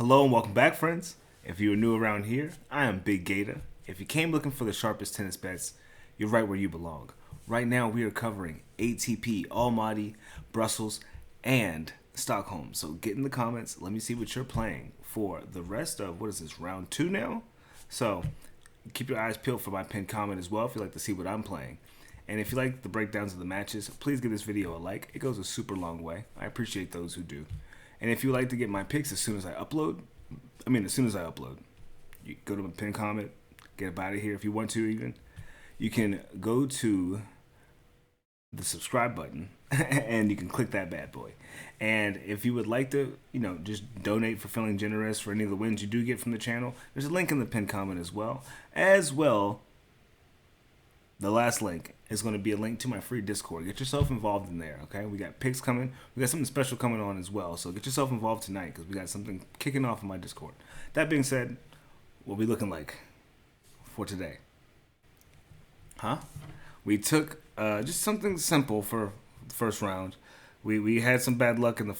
Hello and welcome back, friends. If you are new around here, I am Big Gator. If you came looking for the sharpest tennis bets, you're right where you belong. Right now, we are covering ATP Almaty, Brussels, and Stockholm. So get in the comments. Let me see what you're playing for the rest of, what is this, round 2 now? So keep your eyes peeled for my pinned comment as well if you'd like to see what I'm playing. And if you like the breakdowns of the matches, please give this video a like. It goes a super long way. I appreciate those who do. And if you like to get my picks as soon as I upload, you go to my pinned comment, get up out of here if you want to even. You can go to the subscribe button and you can click that bad boy. And if you would like to, just donate for feeling generous for any of the wins you do get from the channel, there's a link in the pinned comment as well. The last link is going to be a link to my free Discord. Get yourself involved in there, okay? We got picks coming. We got something special coming on as well. So get yourself involved tonight because we got something kicking off in my Discord. That being said, what we looking like for today? We took just something simple for the first round. We had some bad luck in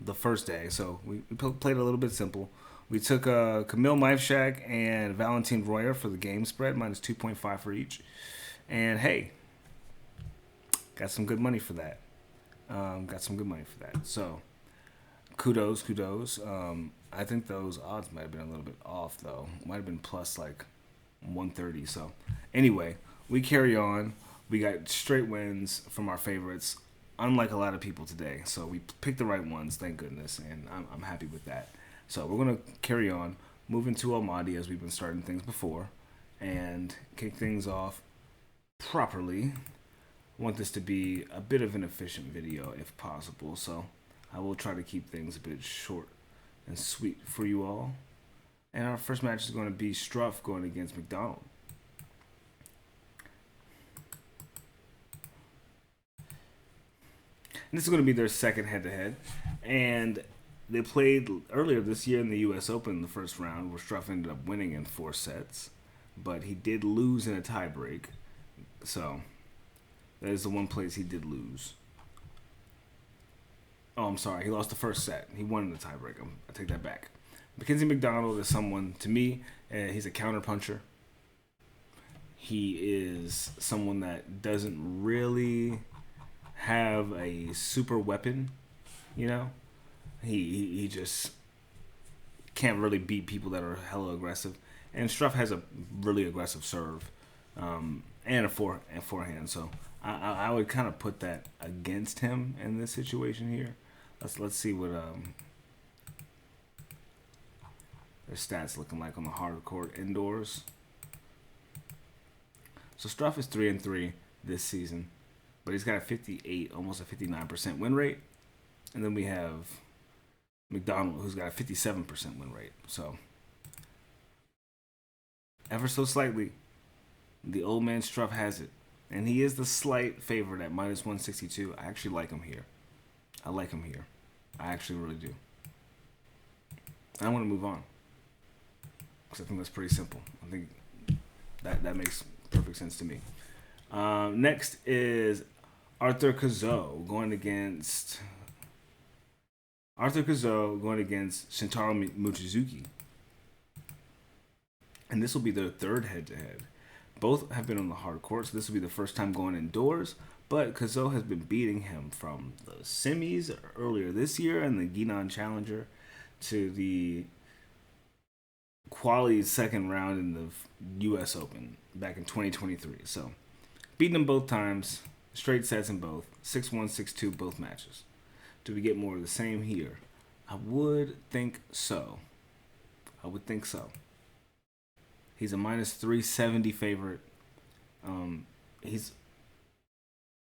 the first day, so we played a little bit simple. We took Kamil Maivshak and Valentin Royer for the game spread, minus 2.5 for each. And hey, got some good money for that. So kudos. I think those odds might have been a little bit off though. Might have been plus like 130. So anyway, we carry on. We got straight wins from our favorites, unlike a lot of people today. So we picked the right ones, thank goodness, and I'm happy with that. So we're gonna carry on, move into Almaty as we've been starting things before, and kick things off properly. I want this to be a bit of an efficient video if possible, so I will try to keep things a bit short and sweet for you all. And our first match is going to be Struff going against McDonald. And this is going to be their second head-to-head, and they played earlier this year in the U.S. Open in the first round, where Struff ended up winning in 4 sets, but he did lose in a tiebreak. So that is the one place he did lose. Oh, I'm sorry. He lost the first set. He won in the tiebreak. I take that back. Mackenzie McDonald is someone, to me, he's a counterpuncher. He is someone that doesn't really have a super weapon, He just can't really beat people that are hella aggressive. And Struff has a really aggressive serve. And a forehand, so I would kind of put that against him in this situation here. Let's see what their stats looking like on the hard court indoors. So Struff is 3-3 this season, but he's got a 58, almost a 59% win rate, and then we have McDonald, who's got a 57% win rate. So ever so slightly, the old man Struff has it. And he is the slight favorite at minus 162. I actually like him here. I actually really do. I want to move on, because I think that's pretty simple. I think that makes perfect sense to me. Next is Arthur Cazaux going against Shintaro Mochizuki. And this will be their third head-to-head. Both have been on the hard court, so this will be the first time going indoors. But Cazaux has been beating him from the semis earlier this year and the Giron Challenger to the quali second round in the U.S. Open back in 2023. So beating them both times, straight sets in both, 6-1, 6-2 both matches. Do we get more of the same here? I would think so. He's a minus 370 favorite. He's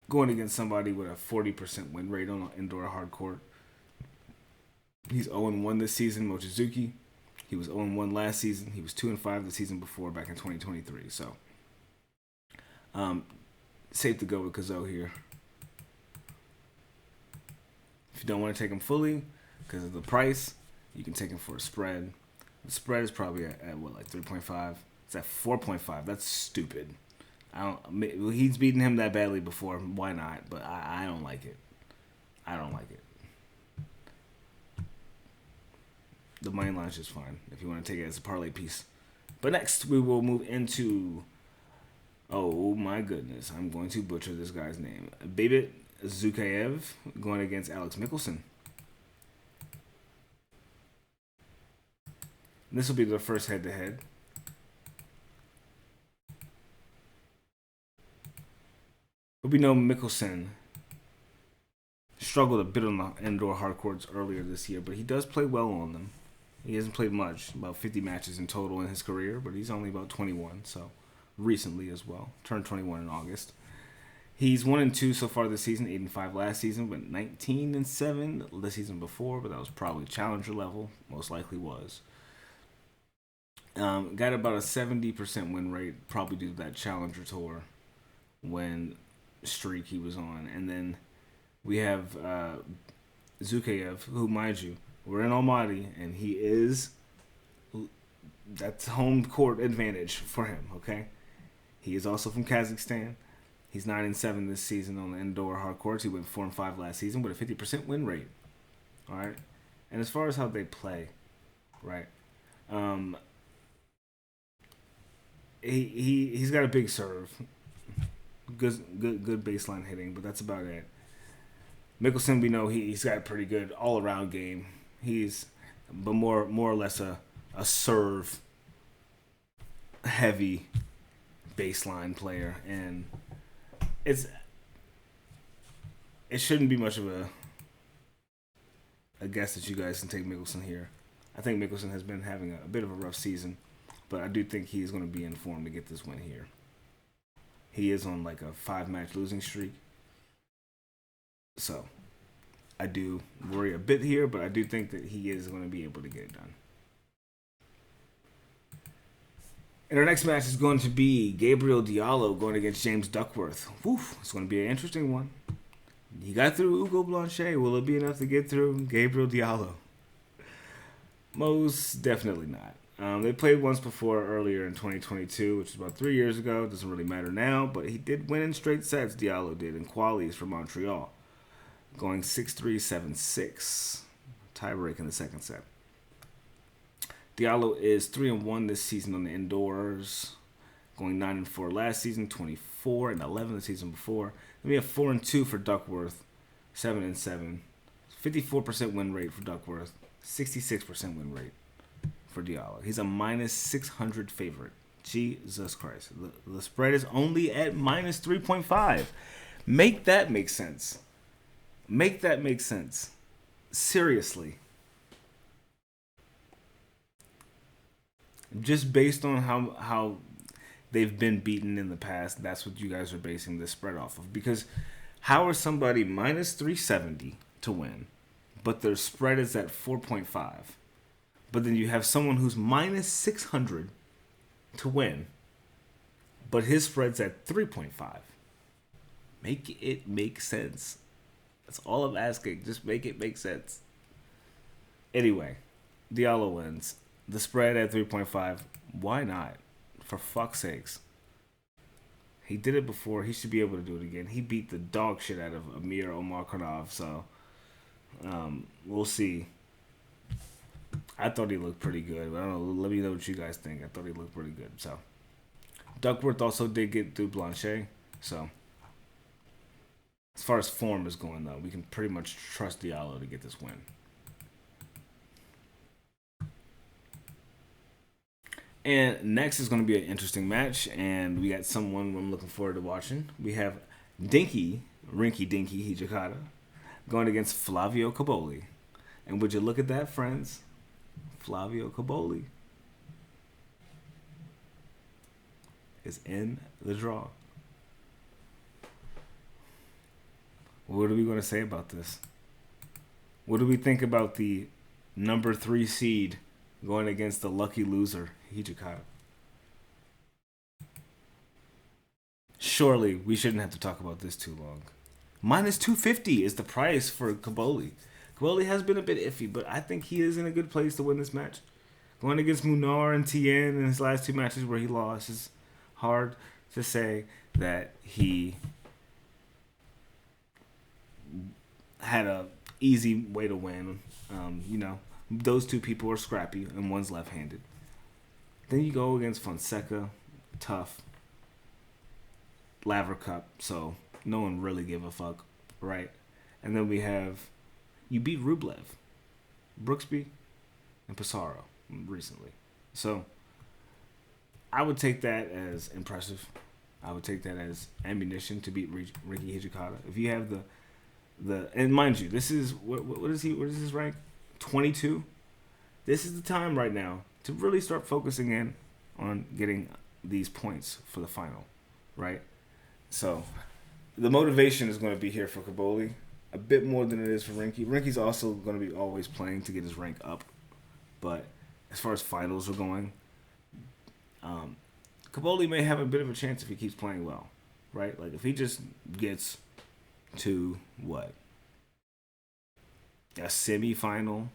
going against somebody with a 40% win rate on an indoor hard court. He's 0-1 this season, Mochizuki. He was 0-1 last season. He was 2-5 the season before, back in 2023. So, safe to go with Cazaux here. If you don't want to take him fully because of the price, you can take him for a spread. The spread is probably at what, like 3.5? It's at 4.5. That's stupid. He's beaten him that badly before. Why not? But I don't like it. the money line is just fine if you want to take it as a parlay piece. But next, we will move into... Oh, my goodness. I'm going to butcher this guy's name. Babit Zhukayev going against Alex Michelsen. This will be the first head-to-head. But we know Michelsen struggled a bit on the indoor hard courts earlier this year, but he does play well on them. He hasn't played much, about 50 matches in total in his career, but he's only about 21, so recently as well. Turned 21 in August. He's 1-2 so far this season, 8-5 last season, but 19-7 the season before, but that was probably challenger level, most likely was. Got about a 70% win rate, probably due to that challenger tour streak he was on. And then we have Zhukayev, who, mind you, we're in Almaty, and he is... That's home court advantage for him, okay? He is also from Kazakhstan. He's 9-7 this season on the indoor hard courts. He went 4-5 last season with a 50% win rate. All right? And as far as how they play, right? He's got a big serve. Good baseline hitting, but that's about it. Michelsen, we know he's got a pretty good all-around game. He's but more or less a serve heavy baseline player, and it shouldn't be much of a guess that you guys can take Michelsen here. I think Michelsen has been having a bit of a rough season, but I do think he's going to be in form to get this win here. He is on like a 5-match losing streak, so I do worry a bit here, but I do think that he is going to be able to get it done. And our next match is going to be Gabriel Diallo going against James Duckworth. Woof, it's going to be an interesting one. He got through Ugo Blanchet. Will it be enough to get through Gabriel Diallo? Most definitely not. They played once before earlier in 2022, which is about 3 years ago. Doesn't really matter now, but he did win in straight sets, Diallo did, in qualies for Montreal. Going 6-3, 7-6. Tie break in the second set. Diallo is 3-1 this season on the indoors, going 9-4 last season, 24-11 the season before. Then we have 4-2 for Duckworth, 7-7, 54% win rate for Duckworth, 66% win rate for Diallo. He's a -600 favorite. Jesus Christ, the spread is only at -3.5. Make that make sense. Make that make sense. Seriously. Just based on how they've been beaten in the past, that's what you guys are basing this spread off of. Because how are somebody -370 to win, but their spread is at 4.5? But then you have someone who's -600 to win, but his spread's at 3.5. Make it make sense. That's all I'm asking. Just make it make sense. Anyway, Diallo wins. The spread at 3.5. Why not? For fuck's sakes. He did it before. He should be able to do it again. He beat the dog shit out of Amir Omarkhanov. So, we'll see. I thought he looked pretty good. I don't know. Let me know what you guys think. I thought he looked pretty good. So, Duckworth also did get through Blanchet. So, as far as form is going, though, we can pretty much trust Diallo to get this win. And next is going to be an interesting match, and we got someone I'm looking forward to watching. We have Rinky Dinky Hijikata going against Flavio Cobolli. And would you look at that, friends? Flavio Cobolli is in the draw. What are we going to say about this? What do we think about the number 3 seed going against the lucky loser, Hijikata? Surely we shouldn't have to talk about this too long. -250 is the price for Cobolli. Cobolli has been a bit iffy, but I think he is in a good place to win this match. Going against Munar and Tien in his last 2 matches where he lost, is hard to say that he had a easy way to win. Those two people are scrappy, and one's left-handed. Then you go against Fonseca, tough, Laver Cup, so no one really give a fuck, right? And then we have, you beat Rublev, Brooksby, and Pissarro recently. So I would take that as impressive. I would take that as ammunition to beat Ricky Hijikata. If you have the and mind you, this is what is he? What is his rank? 22. This is the time right now to really start focusing in on getting these points for the final, right? So the motivation is going to be here for Cobolli a bit more than it is for Rinky. Rinky's also going to be always playing to get his rank up, but as far as finals are going, Cobolli may have a bit of a chance if he keeps playing well, right? Like if he just gets to what? A semi-final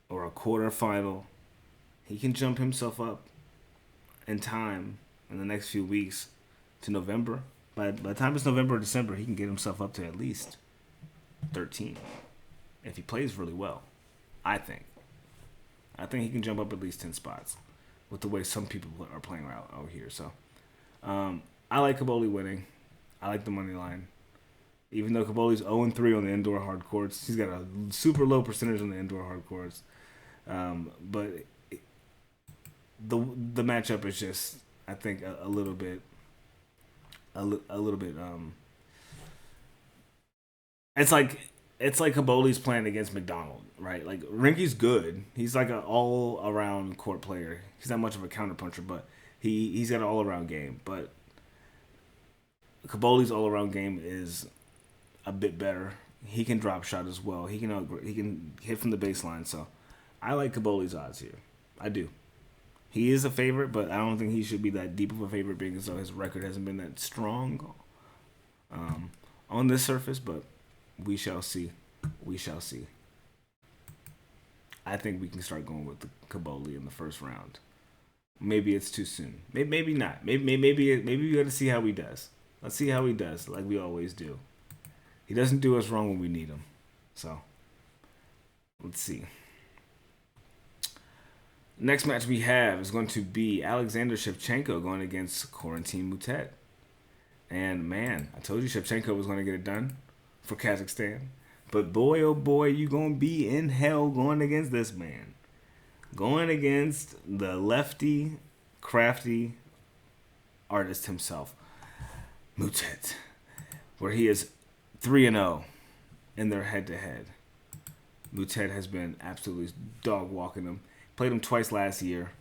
or a quarter-final, he can jump himself up in time in the next few weeks to November. By the time it's November or December, he can get himself up to at least 13 if he plays really well, I think. I think he can jump up at least 10 spots with the way some people are playing out here. So I like Cobolli winning. I like the money line. Even though Cobolli's 0-3 on the indoor hard courts, he's got a super low percentage on the indoor hard courts. But the matchup is just, I think, a little bit. It's like Cobolli's playing against McDonald, right? Like Rinky's good. He's like an all around court player. He's not much of a counterpuncher, but he's got an all around game. But Cobolli's all around game is a bit better. He can drop shot as well. He can hit from the baseline. So I like Cobolli's odds here. I do. He is a favorite, but I don't think he should be that deep of a favorite because his record hasn't been that strong on this surface. But we shall see. We shall see. I think we can start going with the Cobolli in the first round. Maybe it's too soon. Maybe not. Maybe we got to see how he does. Let's see how he does, like we always do. He doesn't do us wrong when we need him. So, let's see. Next match we have is going to be Alexander Shevchenko going against Corentin Moutet. And man, I told you Shevchenko was going to get it done for Kazakhstan. But boy, oh boy, you going to be in hell going against this man. Going against the lefty, crafty artist himself, Moutet, where he is 3-0 in their head-to-head. Moutet has been absolutely dog-walking him. Played him twice last year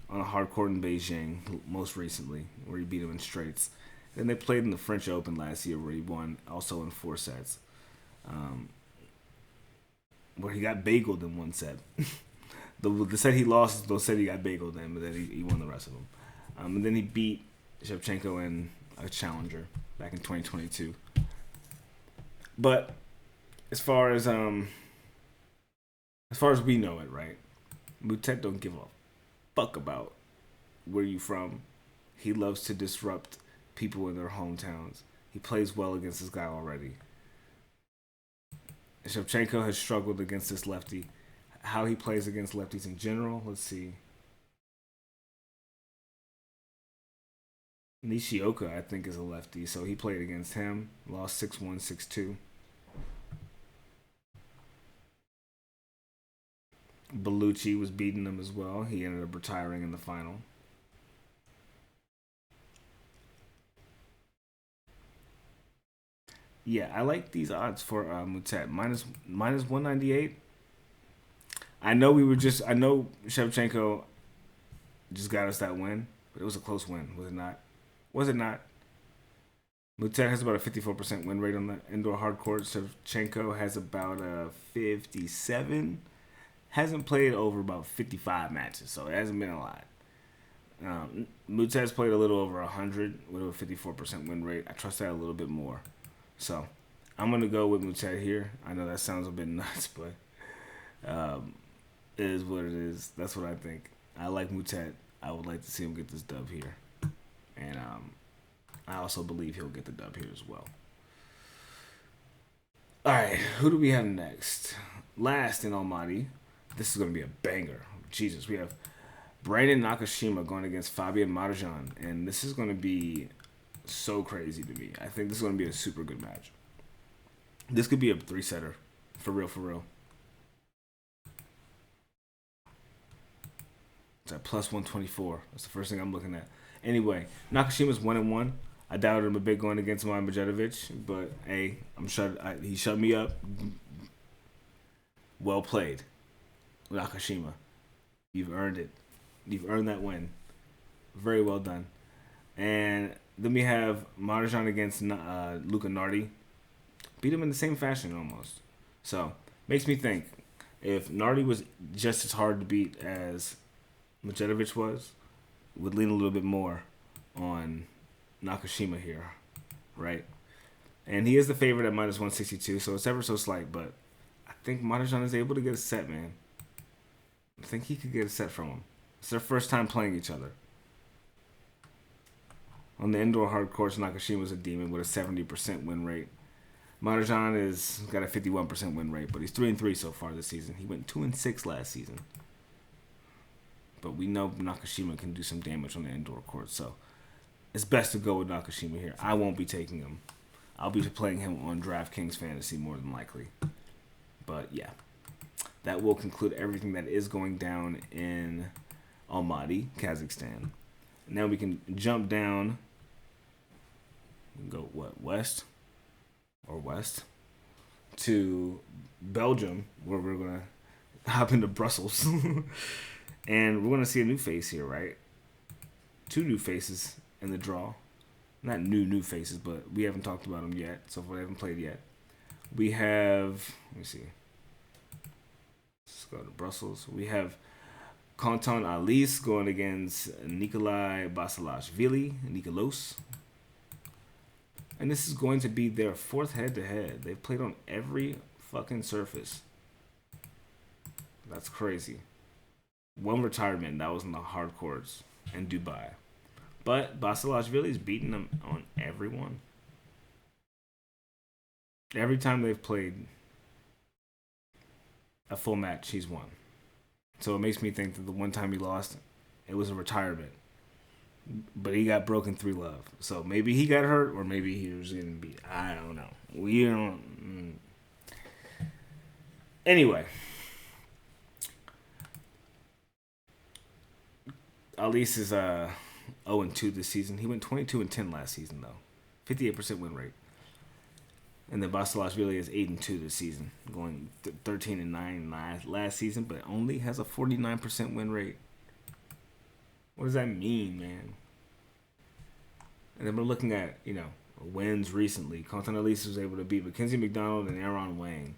on a hard court in Beijing, most recently, where he beat him in straights. Then they played in the French Open last year, where he won also in 4 sets, where he got bageled in 1 set. The set he lost, those set he got bageled in, but then he won the rest of them. And then he beat Shevchenko in a challenger back in 2022. But as far as we know it, right? Moutet don't give a fuck about where you from. He loves to disrupt people in their hometowns. He plays well against this guy already. Shevchenko has struggled against this lefty. How he plays against lefties in general, let's see. Nishioka, I think, is a lefty, so he played against him. Lost 6-1, 6-2. Bellucci was beating him as well. He ended up retiring in the final. Yeah, I like these odds for Moutet. Minus 198. I know Shevchenko just got us that win, but it was a close win, was it not? Was it not? Moutet has about a 54% win rate on the indoor hard court. Shevchenko has about a 57. Hasn't played over about 55 matches, so it hasn't been a lot. Moutet's played a little over 100 with a 54% win rate. I trust that a little bit more. So I'm going to go with Moutet here. I know that sounds a bit nuts, but it is what it is. That's what I think. I like Moutet. I would like to see him get this dub here. And I also believe he'll get the dub here as well. All right, who do we have next? Last in Almaty. This is going to be a banger. Jesus, we have Brandon Nakashima going against Fabian Marozsan, and this is going to be so crazy to me. I think this is going to be a super good match. This could be a 3-setter. For real, for real. It's at plus 124. That's the first thing I'm looking at. Anyway, Nakashima's 1-1. I doubted him a bit going against Mochizuki, but hey, he shut me up. Well played, Nakashima. You've earned it. You've earned that win. Very well done. And then we have Marozsan against Luca Nardi. Beat him in the same fashion almost. So, makes me think, if Nardi was just as hard to beat as Mochizuki was, would lean a little bit more on Nakashima here, right? And he is the favorite at minus 162, so it's ever so slight, but I think Marozsan is able to get a set, man. I think he could get a set from him. It's their first time playing each other. On the indoor hard courts, Nakashima's a demon with a 70% win rate. Marozsan is got a 51% win rate, but he's 3-3 so far this season. He went 2-6 last season. But we know Nakashima can do some damage on the indoor court, so it's best to go with Nakashima here. I won't be taking him. I'll be playing him on DraftKings Fantasy more than likely. But yeah, that will conclude everything that is going down in Almaty, Kazakhstan. Now we can jump down. We can go west to Belgium, where we're gonna hop into Brussels, and we're gonna see a new face here, right? 2 new faces in the draw. Not new faces, but we haven't talked about them yet, so we haven't played yet. We have, let me see. Let's go to Brussels. We have Canton Halys going against Nikolai Basilashvili, Nikolos. And this is going to be their 4th head-to-head. They've played on every fucking surface. That's crazy. 1 retirement, that was in the hard courts in Dubai. But Basilashvili's beaten them on every one. Every time they've played a full match, he's won. So it makes me think that the one time he lost, it was a retirement. But he got broken 3-love. So maybe he got hurt or maybe he was getting beat. I don't know. We don't. Anyway. Halys is 0-2 this season. He went 22-10 last season, though. 58% win rate. And then Basilashvili is 8-2 this season, going 13-9 last season, but only has a 49% win rate. What does that mean, man? And then we're looking at, wins recently. Canton Halys was able to beat Mackenzie McDonald and Aaron Wang.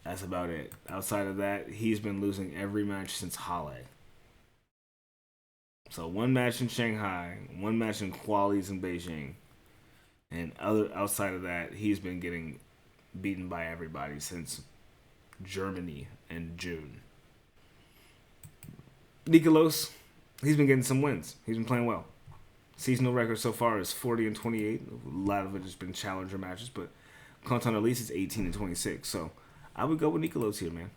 That's about it. Outside of that, he's been losing every match since Halle. So 1 match in Shanghai, 1 match in Qualis in Beijing. And outside of that, he's been getting beaten by everybody since Germany in June. Nikolos, he's been getting some wins. He's been playing well. Seasonal record so far is 40-28. A lot of it has been challenger matches, but Canton Halys is 18-26. So I would go with Nikolos here, man.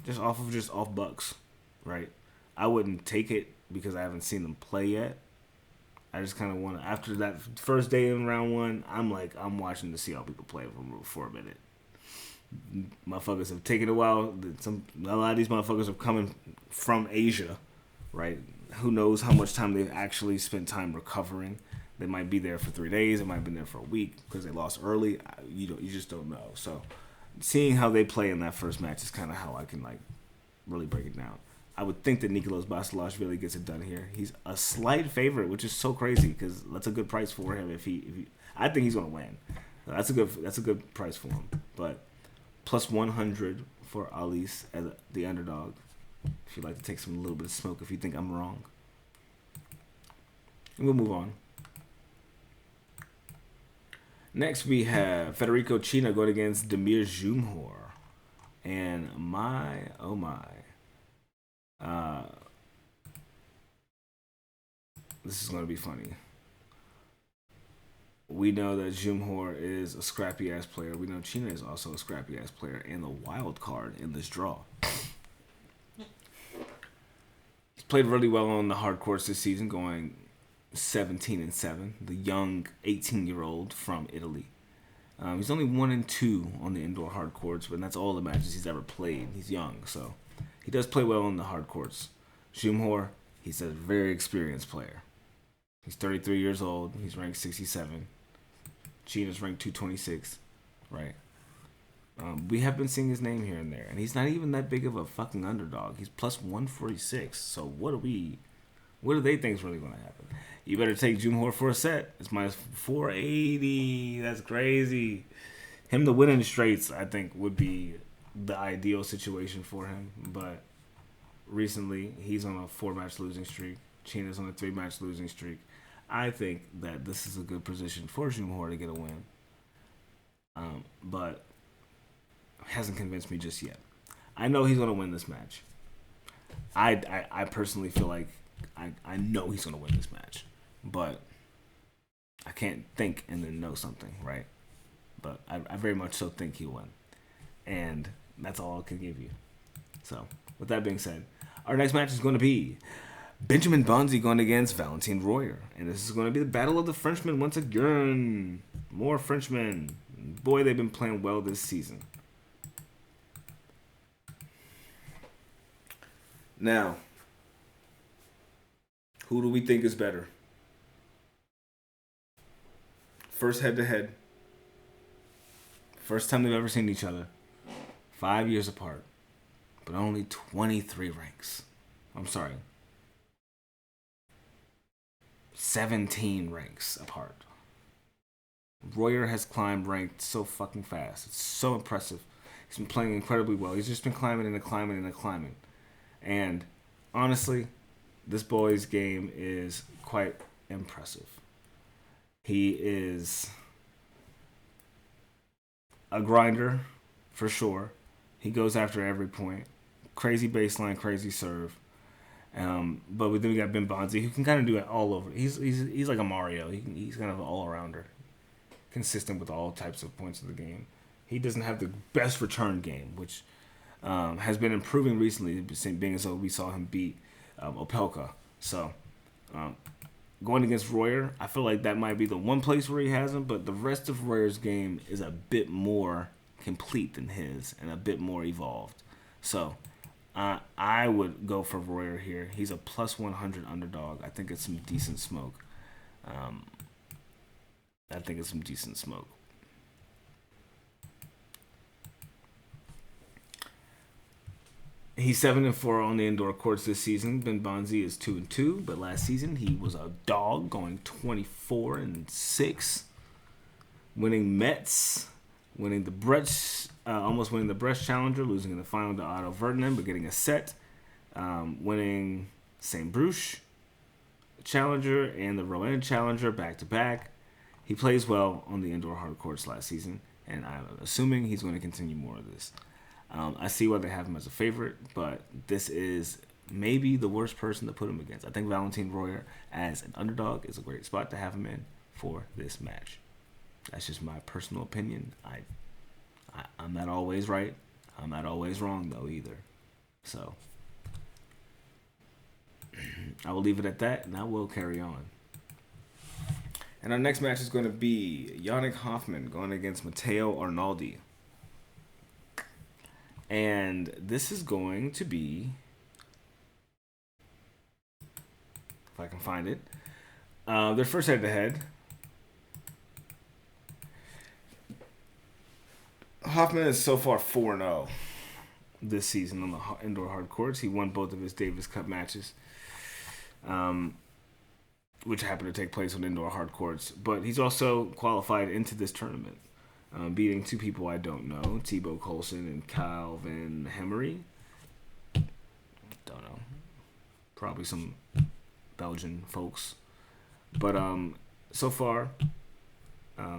Just off bucks, right? I wouldn't take it because I haven't seen them play yet. I just kind of want to, after that first day in round 1, I'm watching to see how people play for a minute. Motherfuckers have taken a while. A lot of these motherfuckers are coming from Asia, right? Who knows how much time they've actually spent time recovering. They might be there for 3 days. They might have been there for a week because they lost early. You just don't know. So seeing how they play in that first match is kind of how I can really break it down. I would think that Nikolos Basilashvili gets it done here. He's a slight favorite, which is so crazy because that's a good price for him. If he I think he's gonna win. That's a good price for him. But plus 100 for Halys as the underdog. If you'd like to take a little bit of smoke, if you think I'm wrong, and we'll move on. Next, we have Federico Cina going against Damir Dzumhur, and oh my. This is going to be funny. We know that Dzumhur is a scrappy ass player. We know Cina is also a scrappy ass player and the wild card in this draw. He's played really well on the hard courts this season, going 17-7. The young 18-year-old from Italy. He's only 1-2 on the indoor hard courts, but that's all the matches he's ever played. He's young, so he does play well on the hard courts. Dzumhur, he's a very experienced player. He's 33 years old. He's ranked 67. China's ranked 226, right? We have been seeing his name here and there, and he's not even that big of a fucking underdog. He's plus 146. So what do they think is really going to happen? You better take Dzumhur for a set. It's minus 480. That's crazy. Him to win in straights, I think, would be the ideal situation for him. But recently, he's on a 4-match losing streak. China's on a 3-match losing streak. I think that this is a good position for Dzumhur to get a win. But hasn't convinced me just yet. I know he's going to win this match. I personally feel like I know he's going to win this match. But I can't think and then know something, right? But I very much so think he'll win. And that's all I can give you. So, with that being said, our next match is going to be Benjamin Bonzi going against Valentin Royer. And this is going to be the battle of the Frenchmen once again. More Frenchmen. Boy, they've been playing well this season. Now, who do we think is better? First head-to-head. First time they've ever seen each other. 5 years apart. But only 23 ranks. I'm sorry. 17 ranks apart. Royer has climbed ranked so fucking fast. It's so impressive. He's been playing incredibly well. He's just been climbing and climbing and climbing. And honestly, this boy's game is quite impressive. He is a grinder, for sure. He goes after every point. Crazy baseline, crazy serve. But then we got Ben Bonzi, who can kind of do it all over. He's like a Mario. He's kind of an all-arounder. Consistent with all types of points of the game. He doesn't have the best return game, which has been improving recently, being as though we saw him beat Opelka. So, going against Royer, I feel like that might be the one place where he has him, but the rest of Royer's game is a bit more complete than his and a bit more evolved. So, I would go for Royer here. He's a plus 100 underdog. I think it's some decent smoke. He's 7-4 on the indoor courts this season. Ben Bonzi is 2-2, but last season he was a dog, going 24-6, winning Metz, winning the Brecht, almost winning the Brecht Challenger, losing in the final to Otto Vertinen, but getting a set, winning St. Bruce Challenger and the Rouen Challenger back to back. He plays well on the indoor hard courts last season, and I'm assuming he's going to continue more of this. I see why they have him as a favorite, but this is maybe the worst person to put him against. I think Valentin Royer, as an underdog, is a great spot to have him in for this match. That's just my personal opinion. I'm not always right. I'm not always wrong, though, either. So, I will leave it at that, and I will carry on. And our next match is going to be Yannick Hanfmann going against Matteo Arnaldi. And this is going to be, if I can find it, their first head-to-head. Hanfmann is so far 4-0 this season on the indoor hard courts. He won both of his Davis Cup matches, which happened to take place on indoor hard courts. But he's also qualified into this tournament, beating two people I don't know, Thibaut Coulson and Calvin Hemery. Don't know. Probably some Belgian folks. But so far,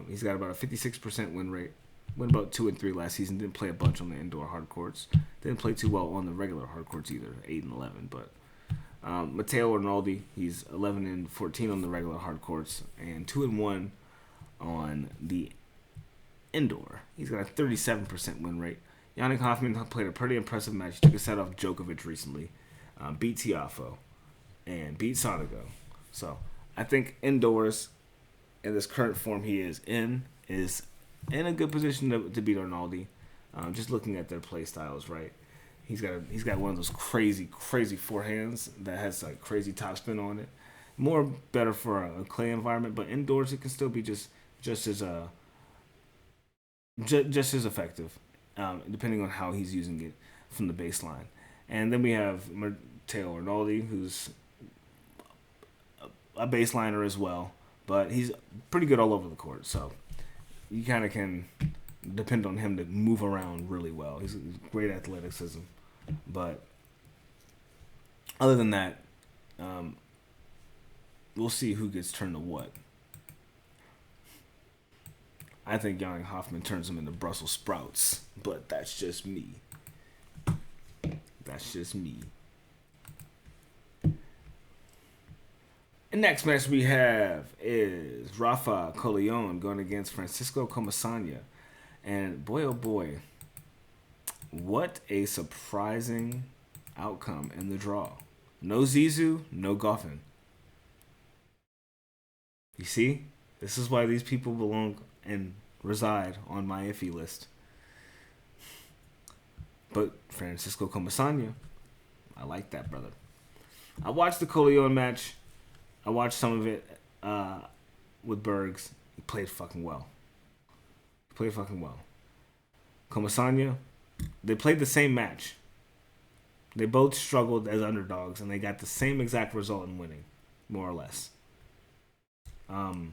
he's got about a 56% win rate. Went about 2-3 last season. Didn't play a bunch on the indoor hard courts. Didn't play too well on the regular hard courts either, 8-11. But Matteo Arnaldi, he's 11-14 on the regular hard courts and 2-1 on the indoor. He's got a 37% win rate. Yannick Hanfmann played a pretty impressive match. He took a set off Djokovic recently, beat Tiafoe, and beat Sonego. So I think indoors, in this current form he is in a good position to beat Arnaldi. Just looking at their play styles, right? He's got one of those crazy forehands that has like crazy topspin on it. More better for a clay environment, but indoors it can still be just as effective, depending on how he's using it from the baseline. And then we have Matteo Arnaldi, who's a baseliner as well, but he's pretty good all over the court. So you kind of can depend on him to move around really well. He's great athleticism, but other than that, we'll see who gets turned to what. I think Yannick Hanfmann turns him into Brussels sprouts, but that's just me. That's just me. The next match we have is Rafa Collignon going against Francisco Comesana. And boy, oh boy, what a surprising outcome in the draw. No Zizou, no Goffin. You see? This is why these people belong and reside on my iffy list. But Francisco Comesana, I like that, brother. I watched the Collignon match. I watched some of it with Bergs. He played fucking well. Comesana, they played the same match. They both struggled as underdogs, and they got the same exact result in winning, more or less. 6-4,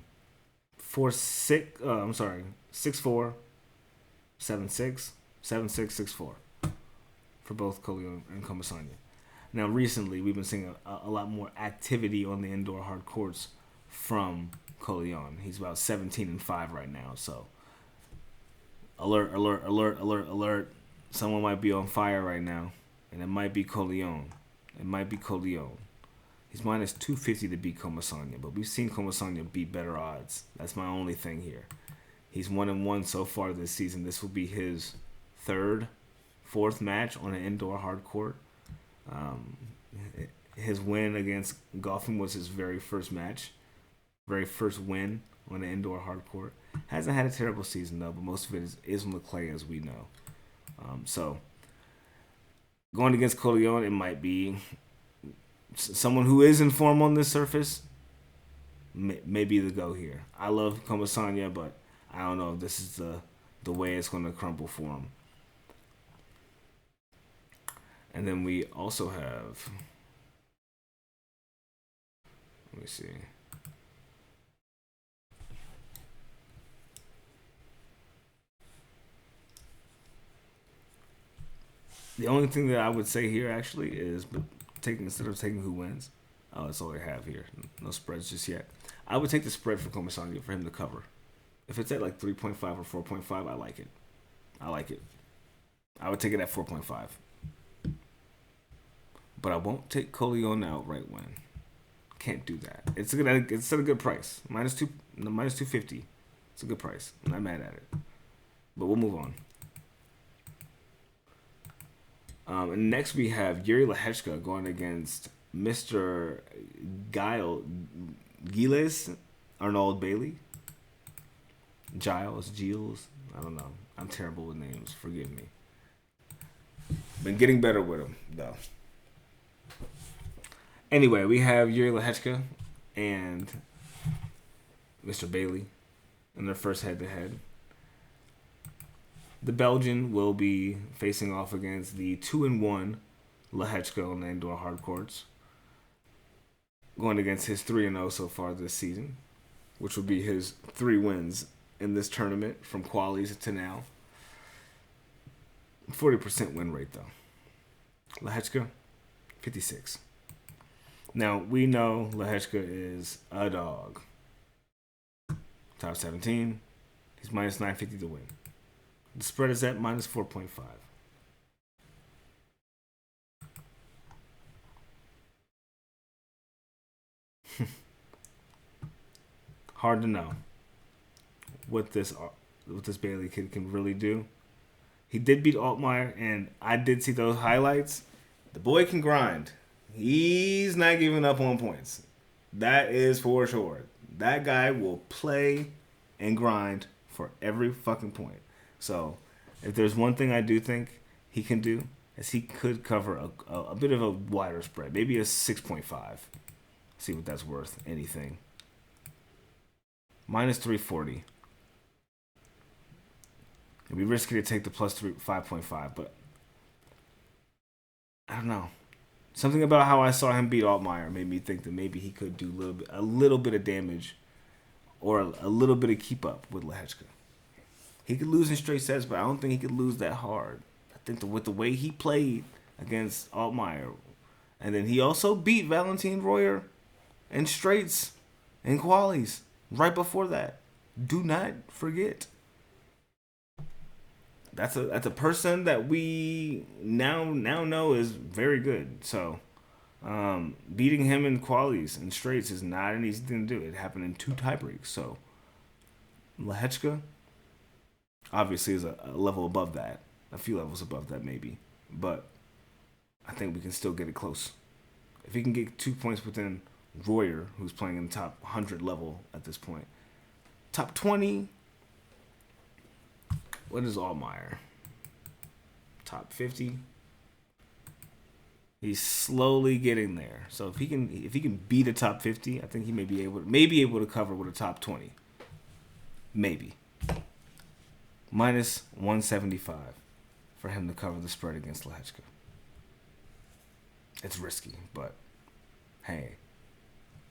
7-6, 7-6, 6-4 for both Collignon and Comesana. Now, recently, we've been seeing a lot more activity on the indoor hard courts from Collignon. He's about 17-5 right now, so alert. Someone might be on fire right now, and it might be Collignon. He's minus 250 to beat Comesana, but we've seen Comesana beat better odds. That's my only thing here. He's 1-1 so far this season. This will be his fourth match on an indoor hard court. His win against Goffin was his very first win on an indoor hard court. Hasn't had a terrible season though, but most of it is on the clay, as we know. So going against Collignon, it might be someone who is in form on this surface. May be the go here. I love Comesana, but I don't know if this is the way it's going to crumble for him. And then we also have, let me see. The only thing that I would say here actually is instead of taking who wins, that's all I have here. No spreads just yet. I would take the spread for Comesana for him to cover. If it's at like 3.5 or 4.5, I like it. I would take it at 4.5. But I won't take Collignon outright win. Can't do that. It's at a good price. Minus 250. It's a good price. I'm not mad at it. But we'll move on. And next we have Yuri Lehecka going against Mr. Giles Arnold Bailey. Giles. I don't know. I'm terrible with names. Forgive me. Been getting better with him, though. Anyway, we have Yuri Lehecka and Mr. Bailey in their first head-to-head. The Belgian will be facing off against the 2-1 Lehecka on the indoor hard courts, going against his 3-0 so far this season, which will be his 3 wins in this tournament from qualies to now. 40% win rate, though. Lehecka, 56. Now, we know Lehecka is a dog. Top 17. He's minus 950 to win. The spread is at minus 4.5. Hard to know. what this Bailey kid can really do. He did beat Altmaier, and I did see those highlights. The boy can grind. He's not giving up on points. That is for sure. That guy will play and grind for every fucking point. So, if there's one thing I do think he can do, is he could cover a bit of a wider spread. Maybe a 6.5. See what that's worth. Anything. Minus 340. It'd be risky to take the plus 5.5, but I don't know. Something about how I saw him beat Altmaier made me think that maybe he could do a little bit of damage or a little bit of keep up with Lehecka. He could lose in straight sets, but I don't think he could lose that hard. I think that with the way he played against Altmaier, and then he also beat Valentin Royer in straights and qualies right before that. Do not forget. That's a person that we now know is very good. So, beating him in qualies and straights is not an easy thing to do. It happened in 2 tiebreaks. So, Lehecka obviously is a level above that, a few levels above that maybe, but I think we can still get it close. If he can get 2 points within Royer, who's playing in the top 100 level at this point, top 20. What is Altmaier? Top 50. He's slowly getting there. So if he can beat a top 50, I think he may be able to cover with a top 20. Maybe. Minus 175 for him to cover the spread against Lehecka. It's risky, but hey,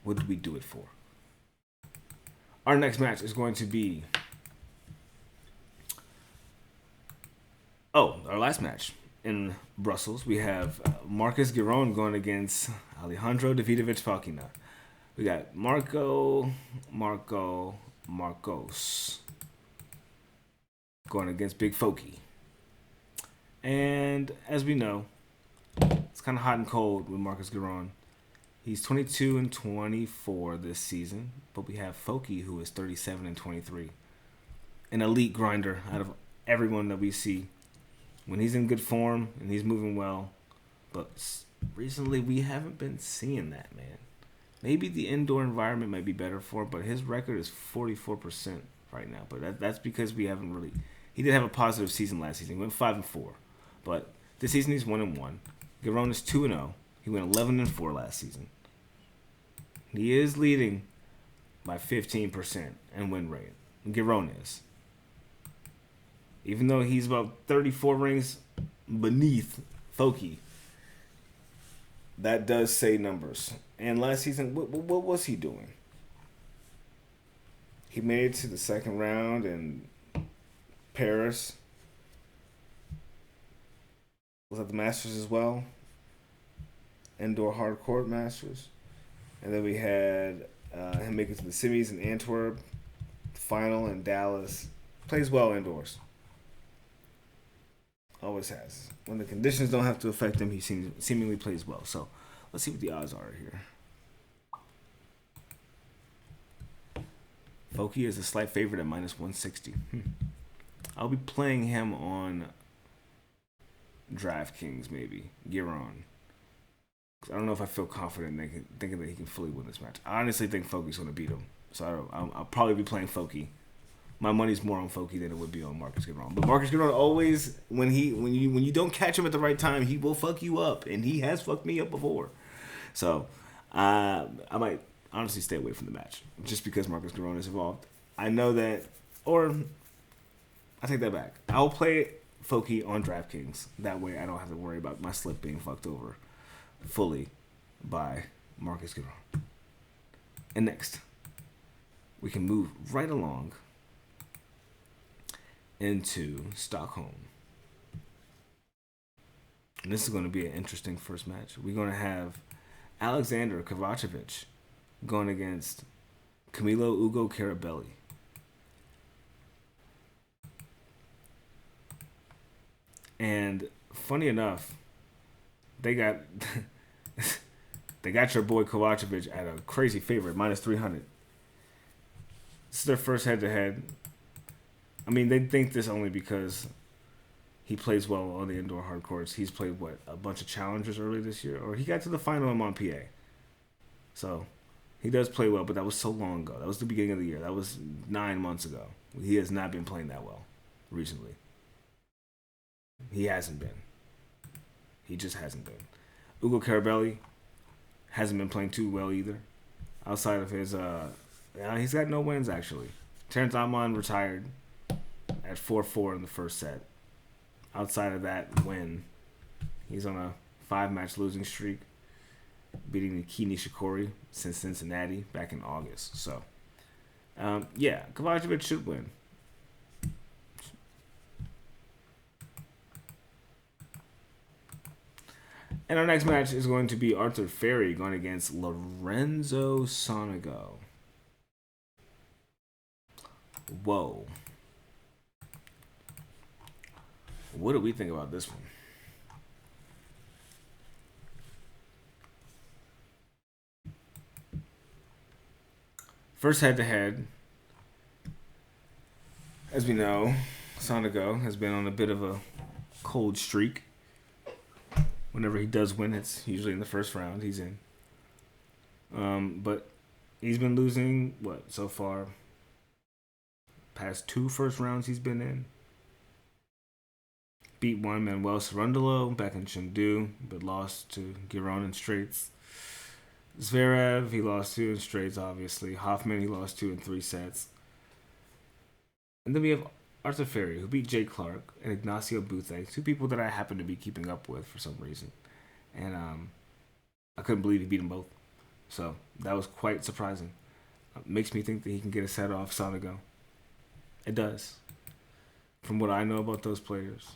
what do we do it for? Our next match is going to be our last match in Brussels. We have Marcus Giron going against Alejandro Davidovich Fokina. We got Marcos going against Big Foky. And as we know, it's kind of hot and cold with Marcus Giron. He's 22-24 this season, but we have Foky, who is 37-23. An elite grinder out of everyone that we see when he's in good form and he's moving well. But recently we haven't been seeing that, man. Maybe the indoor environment might be better for him, but his record is 44% right now. But that's because we haven't really... He did have a positive season last season. He went 5-4. But this season he's 1-1. Giron is 2-0. He went 11-4 last season. He is leading by 15% in win rate. Giron is. Even though he's about 34 rings beneath Foky, that does say numbers. And last season, what was he doing? He made it to the second round in Paris. Was at the Masters as well. Indoor hard court Masters. And then we had him make it to the semis in Antwerp, the final in Dallas. Plays well indoors. Always has. When the conditions don't have to affect him, he seemingly plays well. So let's see what the odds are here. Foky is a slight favorite at minus 160. I'll be playing him on DraftKings maybe. Giron. I don't know if I feel confident thinking that he can fully win this match. I honestly think Foky's going to beat him. So I'll probably be playing Foky. My money's more on Foky than it would be on Marcus Giron. But Marcus Giron always, when you don't catch him at the right time, he will fuck you up, and he has fucked me up before. So I might honestly stay away from the match just because Marcus Giron is involved. I know that, or I take that back. I'll play Foky on DraftKings. That way, I don't have to worry about my slip being fucked over fully by Marcus Giron. And next, we can move right along into Stockholm. And this is going to be an interesting first match. We're going to have Alexander Kovacevic going against Camilo Ugo Carabelli. And funny enough, they got your boy Kovacevic at a crazy favorite, minus 300. This is their first head-to-head. I mean, they think this only because he plays well on the indoor hard courts. He's played, what, a bunch of challengers early this year? Or he got to the final in Montpellier. So he does play well, but that was so long ago. That was the beginning of the year. That was 9 months ago. He has not been playing that well recently. He hasn't been. He just hasn't been. Ugo Carabelli hasn't been playing too well either. Outside of his, he's got no wins actually. Terence Amon retired at 4-4 in the first set. Outside of that win, he's on a 5-match losing streak, beating Nikki Nishikori since Cincinnati back in August. So, Kovacevic should win. And our next match is going to be Arthur Fery going against Lorenzo Sonego. Whoa. What do we think about this one? First head-to-head, as we know, Sonego has been on a bit of a cold streak. Whenever he does win, it's usually in the first round he's in. But he's been losing, so far? Past 2 first rounds he's been in. Beat Juan Manuel Cerundolo back in Chengdu, but lost to Giron in straights. Zverev, he lost 2 in straights, obviously. Hoffman, he lost 2 in 3 sets. And then we have Arthur Fery, who beat Jay Clark, and Ignacio Buthe, 2 people that I happen to be keeping up with for some reason. And I couldn't believe he beat them both. So that was quite surprising. Makes me think that he can get a set off Sonego. It does. From what I know about those players,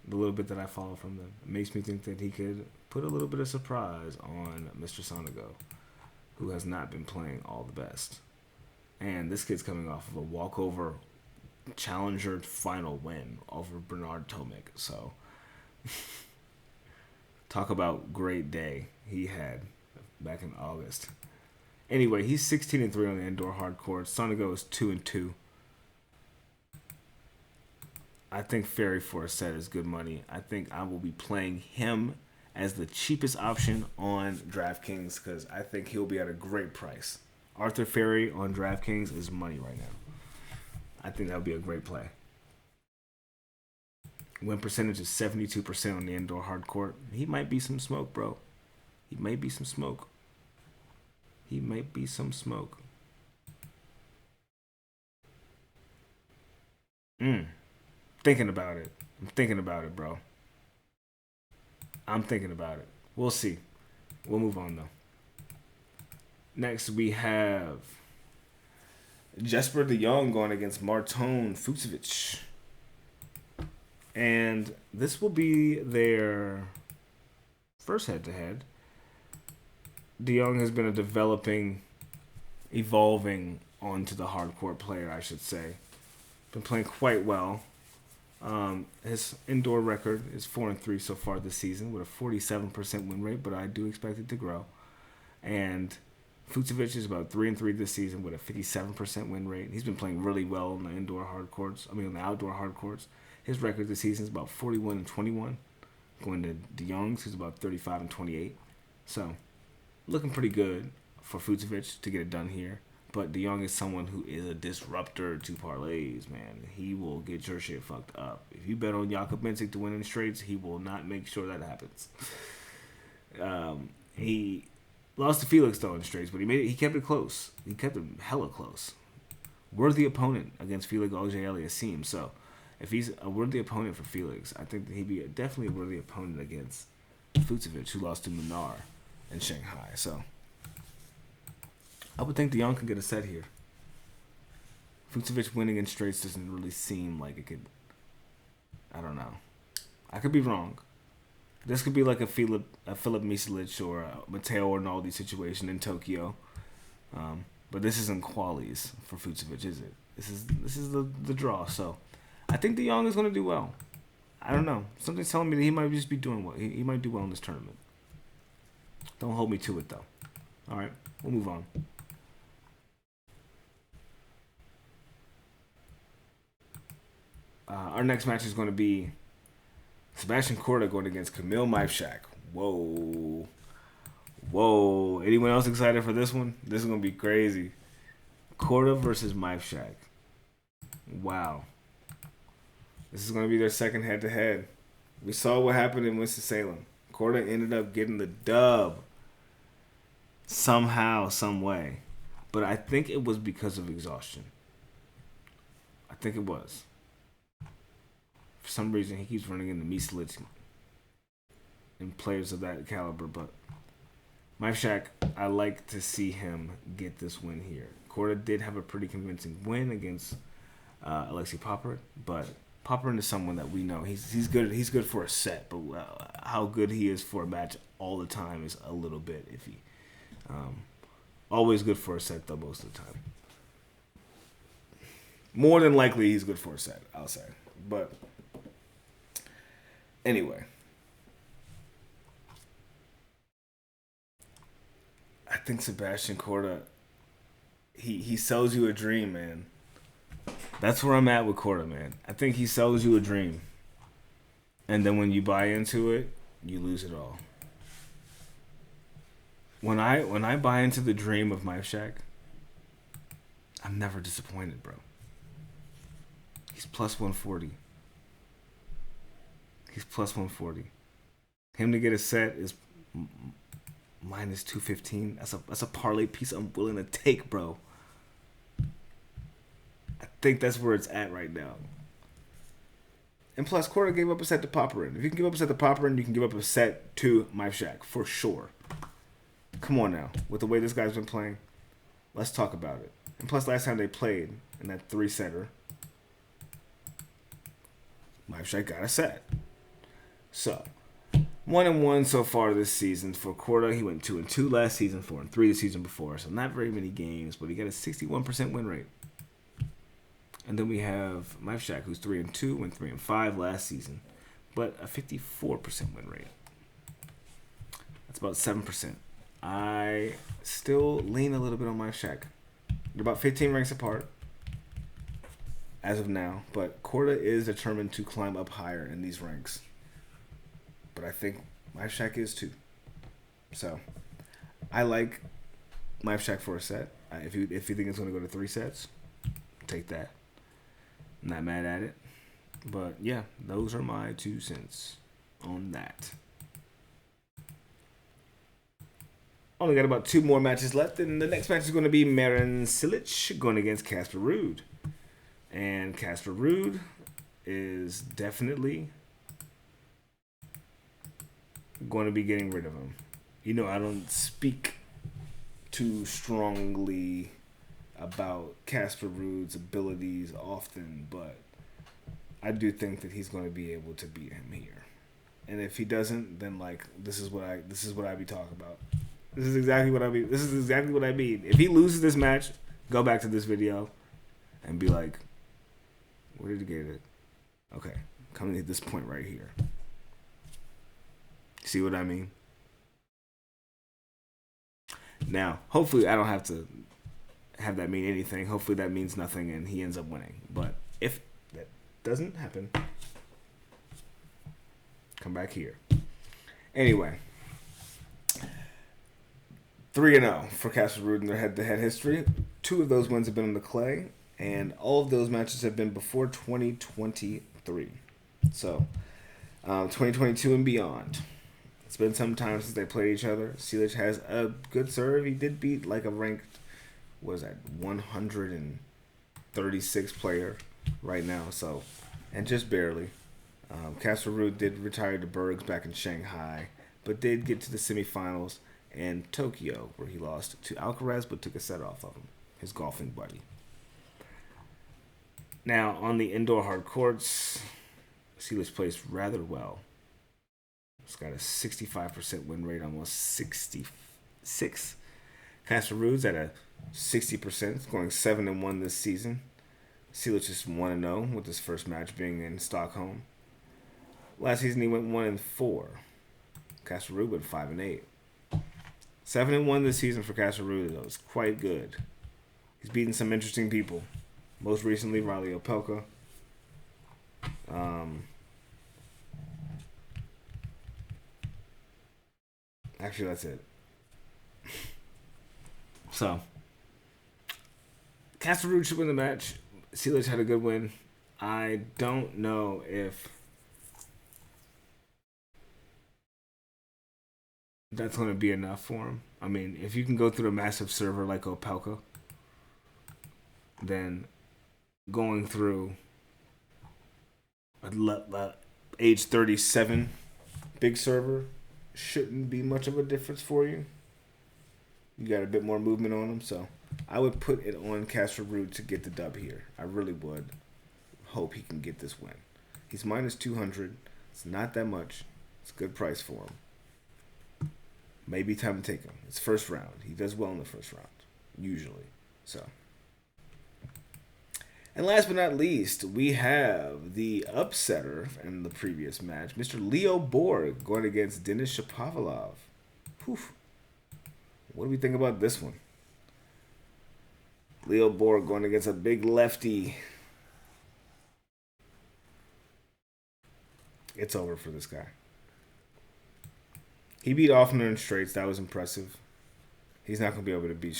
the little bit that I follow from them, it makes me think that he could put a little bit of surprise on Mr. Sonego, who has not been playing all the best. And this kid's coming off of a walkover challenger final win over Bernard Tomic. So talk about great day he had back in August. Anyway, he's 16-3 on the indoor hard courts. Sonego is 2-2. I think Fery for a set is good money. I think I will be playing him as the cheapest option on DraftKings because I think he'll be at a great price. Arthur Fery on DraftKings is money right now. I think that would be a great play. Win percentage is 72% on the indoor hard court. He might be some smoke, bro. He might be some smoke. He might be some smoke. Thinking about it. I'm thinking about it, bro. I'm thinking about it. We'll see. We'll move on, though. Next, we have Jesper de Jong going against Marton Fucsovics. And this will be their first head-to-head. De Jong has been a developing, evolving onto the hardcourt player, I should say. Been playing quite well. His indoor record is 4-3 so far this season with a 47% win rate, but I do expect it to grow. And Fucsovics is about 3-3 this season with a 57% win rate. He's been playing really well on the outdoor hard courts. His record this season is about 41-21, going to De Jong's, who's about 35-28. So, looking pretty good for Fucsovics to get it done here. But De Jong is someone who is a disruptor to parlays, man. He will get your shit fucked up. If you bet on Jakub Mensik to win in straights, he will not make sure that happens. He lost to Felix, though, in straights, but he kept it close. He kept it hella close. Worthy opponent against Felix Auger-Aliassime. So, if he's a worthy opponent for Felix, I think that he'd be definitely a worthy opponent against Fucsovics, who lost to Munar in Shanghai. So, I would think De Jong can get a set here. Fucsovics winning in straights doesn't really seem like it could. I don't know. I could be wrong. This could be like a Filip Mislic or a Matteo Arnaldi situation in Tokyo. But this isn't qualies for Fucsovics, is it? This is the draw. So I think De Jong is going to do well. I don't know. Something's telling me that he might just be doing well. He might do well in this tournament. Don't hold me to it, though. All right, we'll move on. Our next match is going to be Sebastian Korda going against Kamil Mifshak. Whoa. Whoa. Anyone else excited for this one? This is going to be crazy. Korda versus Mifshak. Wow. This is going to be their second head-to-head. We saw what happened in Winston-Salem. Korda ended up getting the dub. Somehow, some way. But I think it was because of exhaustion. I think it was. For some reason, he keeps running into Mislic and players of that caliber. But Mifshak, I like to see him get this win here. Korda did have a pretty convincing win against Alexei Popyrin, but Popyrin is someone that we know. He's good. He's good for a set, but how good he is for a match all the time is a little bit iffy. Always good for a set, though, most of the time. More than likely, he's good for a set, I'll say. But anyway, I think Sebastian Korda, he sells you a dream, man. That's where I'm at with Korda, man. I think he sells you a dream. And then when you buy into it, you lose it all. When I buy into the dream of Mifshak, I'm never disappointed, bro. He's plus 140. He's plus 140. Him to get a set is minus 215. That's a parlay piece I'm willing to take, bro. I think that's where it's at right now. And plus, Korda gave up a set to Popyrin. If you can give up a set to Popyrin, you can give up a set to Mifshak, for sure. Come on now. With the way this guy's been playing, let's talk about it. And plus, last time they played in that 3-setter, Mifshak got a set. So, 1-1 so far this season for Korda. He went 2-2 last season, 4-3 the season before. So not very many games, but he got a 61% win rate. And then we have Mifshak, who's 3-2, went 3-5 last season, but a 54% win rate. That's about 7%. I still lean a little bit on Mifshak. They're about 15 ranks apart as of now, but Korda is determined to climb up higher in these ranks. But I think Mifshak is too. So I like Mifshak for a set. If you think it's going to go to 3 sets, take that. I'm not mad at it. But yeah, those are my 2 cents on that. Only got about 2 more matches left, and the next match is going to be Marin Cilic going against Casper Ruud. And Casper Ruud is definitely going to be getting rid of him. You know, I don't speak too strongly about Casper Ruud's abilities often, but I do think that he's going to be able to beat him here. And if he doesn't, then like this is what I be talking about. This is exactly what I mean. If he loses this match, go back to this video and be like, where did he get it? Okay, coming to this point right here. See what I mean? Now, hopefully I don't have to have that mean anything. Hopefully that means nothing and he ends up winning. But if that doesn't happen, come back here. Anyway, 3-0 for Casper Ruud in their head-to-head history. 2 of those wins have been on the clay, and all of those matches have been before 2023. So, 2022 and beyond. It's been some time since they played each other. Cilic has a good serve. He did beat like a ranked, 136 player right now. So, and just barely. Casper Ruud did retire to Bergs back in Shanghai, but did get to the semifinals in Tokyo, where he lost to Alcaraz, but took a set off of him, his golfing buddy. Now, on the indoor hard courts, Cilic plays rather well. He's got a 65% win rate, almost 66. Casper Ruud's at a 60%, going 7-1 this season. Cilic is 1-0 with his first match being in Stockholm. Last season he went 1-4. Casper Ruud went 5-8. 7-1 this season for Casper Ruud, though. It's quite good. He's beaten some interesting people. Most recently, Riley Opelka. Actually, that's it. So, Casper should win the match. Silic had a good win. I don't know if that's going to be enough for him. I mean, if you can go through a massive server like Opelka, then going through a age 37 big server shouldn't be much of a difference for you. You got a bit more movement on him, so I would put it on Casper Ruud to get the dub here. I really would hope he can get this win. He's minus 200. It's not that much. It's a good price for him. Maybe time to take him. It's first round. He does well in the first round, usually. So. And last but not least, we have the upsetter in the previous match, Mr. Leo Borg going against Denis Shapovalov. Whew. What do we think about this one? Leo Borg going against a big lefty. It's over for this guy. He beat Offner in straights. That was impressive. He's not going to be able to beat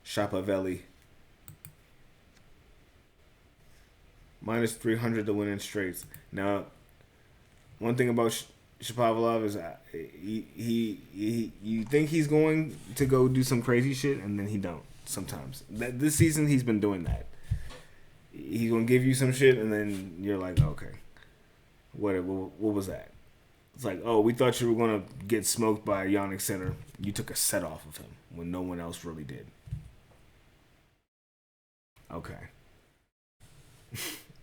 Shapovalov. Minus 300 to win in straights. Now, one thing about Shapovalov is you think he's going to go do some crazy shit, and then he don't sometimes. This season, he's been doing that. He's going to give you some shit, and then you're like, okay, what was that? It's like, oh, we thought you were going to get smoked by Yannick Sinner. You took a set off of him when no one else really did. Okay.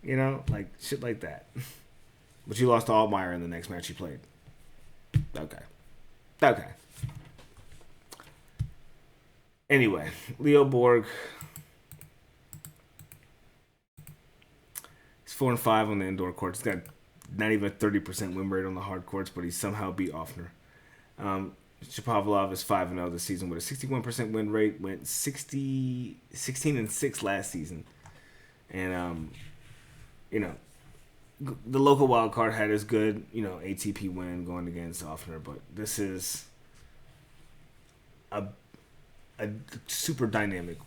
You know, like shit like that. But you lost to Altmaier in the next match you played. Okay. Anyway, Leo Borg. He's 4-5 on the indoor courts. He's got not even a 30% win rate on the hard courts, but he somehow beat Offner. Shapovalov is 5-0 this season with a 61% win rate. Went 16-6 last season. And you know, the local wild card had his good, ATP win going against Offner, but this is a super dynamic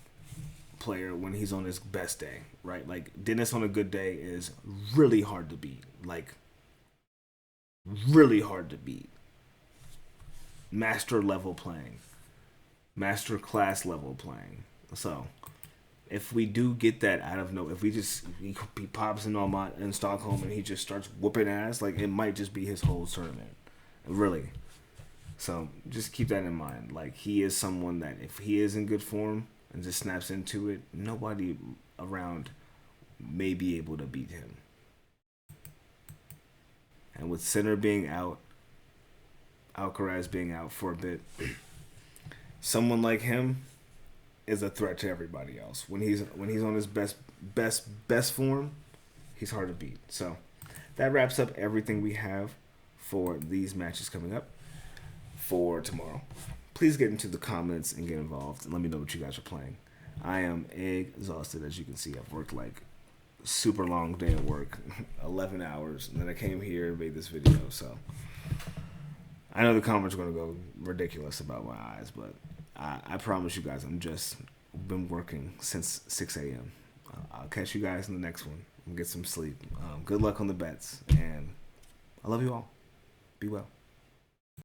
player when he's on his best day, right? Like, Dennis on a good day is really hard to beat. Like, really hard to beat. Master level playing. Master class level playing. So, if we do get that out of nowhere, if he pops in Stockholm and he just starts whooping ass, like, it might just be his whole tournament. Really. So, just keep that in mind. Like, he is someone that if he is in good form and just snaps into it, nobody around may be able to beat him. And with Sinner being out, Alcaraz being out for a bit, someone like him is a threat to everybody else. When he's on his best form, he's hard to beat. So that wraps up everything we have for these matches coming up for tomorrow. Please get into the comments and get involved and let me know what you guys are playing. I am exhausted, as you can see. I've worked like super long day at work, 11 hours, and then I came here and made this video. So I know the comments are going to go ridiculous about my eyes, but I promise you guys, I'm just been working since 6 a.m. I'll catch you guys in the next one and get some sleep. Good luck on the bets, and I love you all. Be well.